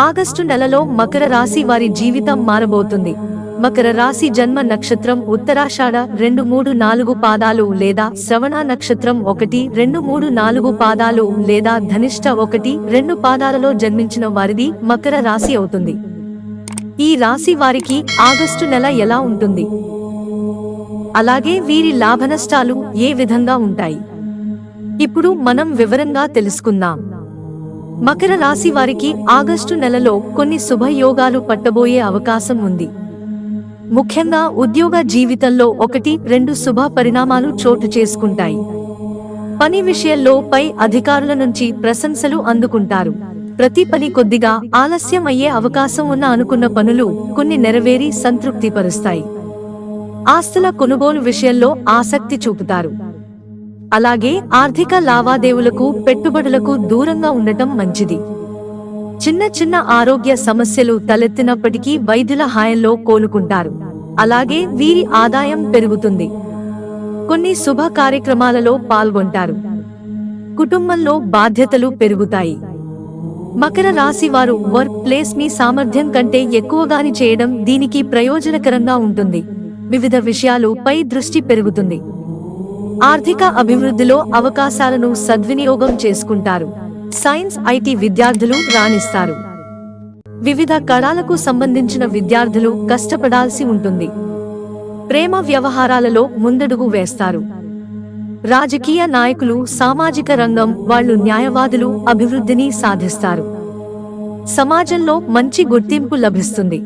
August నెలలో మకర రాశి వారి జీవితం మారబోతుంది. మకర రాశి జన్మ నక్షత్రం ఉత్తరాషాఢ 2, 3, 4 పాదాలు లేదా శ్రవణ నక్షత్రం 1, 2, 3, 4 పాదాలు లేదా ధనిష్ట 1, 2 పాదాలలో జన్మించిన వారిది మకర రాశి అవుతుంది. ఈ రాశి వారికి ఆగస్టు నెల ఎలా ఉంటుంది, అలాగే వీరి లాభనష్టాలు ఏ విధంగా ఉంటాయి, ఇప్పుడు మనం వివరంగా తెలుసుకుందాం. మకర రాశి వారికి ఆగస్టు నెలలో కొన్ని శుభయోగాలు పట్టబోయే అవకాశం ఉంది. ముఖ్యంగా ఉద్యోగ జీవితంలో 1, 2 శుభ పరిణామాలు చోటు చేసుకుంటాయి. పని విషయంలో పై అధికారుల నుంచి ప్రశంసలు అందుకుంటారు. ప్రతి పని కొద్దిగా ఆలస్యం అయ్యే అవకాశం ఉన్న అనుకున్న పనులు కొన్ని నెరవేరి సంతృప్తి పరుస్తాయి. ఆస్తుల కొనుగోలు విషయంలో ఆసక్తి చూపుతారు. అలాగే ఆర్థిక లావాదేవీలకు పెట్టుబడులకు దూరంగా ఉండటం మంచిది. చిన్న చిన్న ఆరోగ్య సమస్యలు తలెత్తినప్పటికీ వైద్యుల హాయంలో కోలుకుంటారు. అలాగే వీరి ఆదాయం పెరుగుతుంది. కొన్ని శుభ కార్యక్రమాలలో పాల్గొంటారు. కుటుంబంలో బాధ్యతలు పెరుగుతాయి. మకర రాశి వారు వర్క్ ప్లేస్ మీ సామర్థ్యం కంటే ఎక్కువగాని చేయడం దీనికి ప్రయోజనకరంగా ఉంటుంది. వివిధ విషయాలు పై దృష్టి పెరుగుతుంది. ఆర్థిక అభివృద్ధిలో అవకాశాలను సద్వినియోగం చేసుకుంటారు. సైన్స్, ఐటీ విద్యార్థులు రాణిస్తారు. వివిధ కళలకు సంబంధించిన విద్యార్థులు కష్టపడాల్సి ఉంటుంది. ప్రేమ వ్యవహారాలలో ముందడుగు వేస్తారు. రాజకీయ నాయకులు, సామాజిక రంగం వాళ్ళు, న్యాయవాదులు అభివృద్ధిని సాధిస్తారు. సమాజంలో మంచి గుర్తింపు లభిస్తుంది.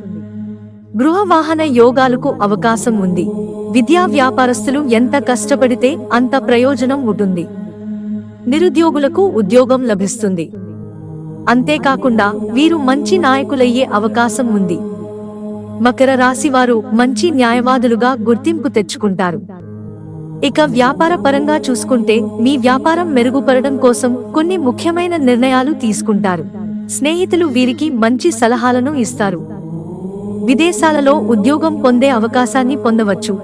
గృహ వాహన యోగాలకు అవకాశం ఉంది. విద్యా వ్యాపారస్తులు ఎంత కష్టపడితే అంత ప్రయోజనం ఉంటుంది. నిరుద్యోగులకు ఉద్యోగం లభిస్తుంది. అంతేకాకుండా వీరు మంచి నాయకులయ్యే అవకాశం ఉంది. మకర రాశి వారు మంచి న్యాయవాదులుగా గుర్తింపు తెచ్చుకుంటారు. ఇక వ్యాపార పరంగా చూసుకుంటే మీ వ్యాపారం మెరుగుపరడం కోసం కొన్ని ముఖ్యమైన నిర్ణయాలు తీసుకుంటారు. స్నేహితులు వీరికి మంచి సలహాలను ఇస్తారు. విదేశాలలో ఉద్యోగం పొందే అవకాశాన్ని పొందవచ్చు.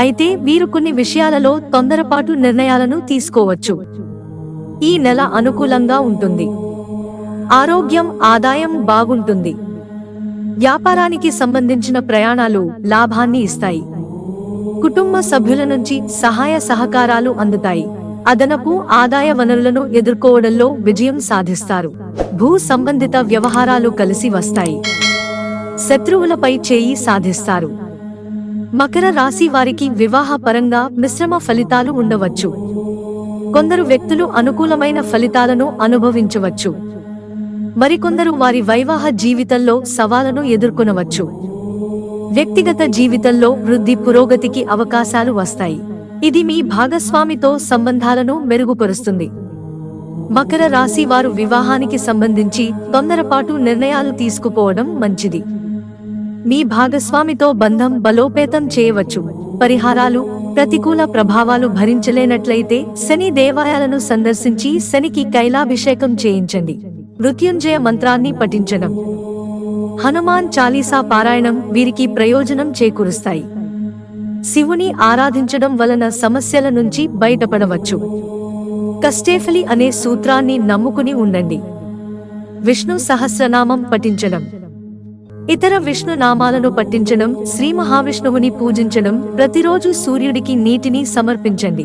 అయితే వీరు కొన్ని విషయాలలో తొందరపాటు నిర్ణయాలను తీసుకోవచ్చు. ఈ నెల అనుకూలంగా ఉంటుంది. ఆరోగ్యం, ఆదాయం బాగుంటుంది. వ్యాపారానికి సంబంధించిన ప్రయాణాలు లాభాన్ని ఇస్తాయి. కుటుంబ సభ్యుల నుంచి సహాయ సహకారాలు అందుతాయి. అదనపు ఆదాయ వనరులను ఎదుర్కోవడంలో విజయం సాధిస్తారు. భూ సంబంధిత వ్యవహారాలు కలిసి వస్తాయి. శత్రువులపై చేయి సాధిస్తారు. మకర రాశి వారికి వివాహ పరంగా మిశ్రమ ఫలితాలు ఉండవచ్చు. కొందరు వ్యక్తులు అనుకూలమైన ఫలితాలను అనుభవించవచ్చు. మరికొందరు వారి వైవాహ జీవితంలో సవాళ్లను ఎదుర్కొనవచ్చు. వ్యక్తిగత జీవితంలో వృద్ధి, పురోగతికి అవకాశాలు వస్తాయి. ఇది మీ భాగస్వామితో సంబంధాలను మెరుగుపరుస్తుంది. మకర రాశి వారు వివాహానికి సంబంధించి తొందరపాటు నిర్ణయాలు తీసుకుపోవడం మంచిది. మీ భాగస్వామితో బంధం బలోపేతం చేయవచ్చు. పరిహారాలు: ప్రతికూల ప్రభావాలు భరించలేనట్లయితే శని దేవాలయాలను సందర్శించి శనికి కైలాభిషేకం చేయించండి. మృత్యుంజయ మంత్రాన్ని పఠించడం, హనుమాన్ చాలీసా పారాయణం వీరికి ప్రయోజనం చేకూరుస్తాయి. శివుని ఆరాధించడం వలన సమస్యల నుంచి బయటపడవచ్చు. కష్టేఫలి అనే సూత్రాన్ని నమ్ముకుని ఉండండి. విష్ణు సహస్రనామం పఠించడం, ఇతర విష్ణు నామాలను పఠించడం, శ్రీ మహావిష్ణువుని పూజించడం, ప్రతిరోజు సూర్యుడికి నీటిని సమర్పించండి.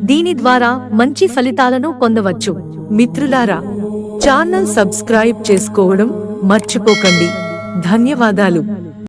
దీని ద్వారా మంచి ఫలితాలను పొందవచ్చు. మిత్రులారా, ఛానల్ సబ్స్క్రైబ్ చేసుకోవడం మర్చిపోకండి. ధన్యవాదాలు.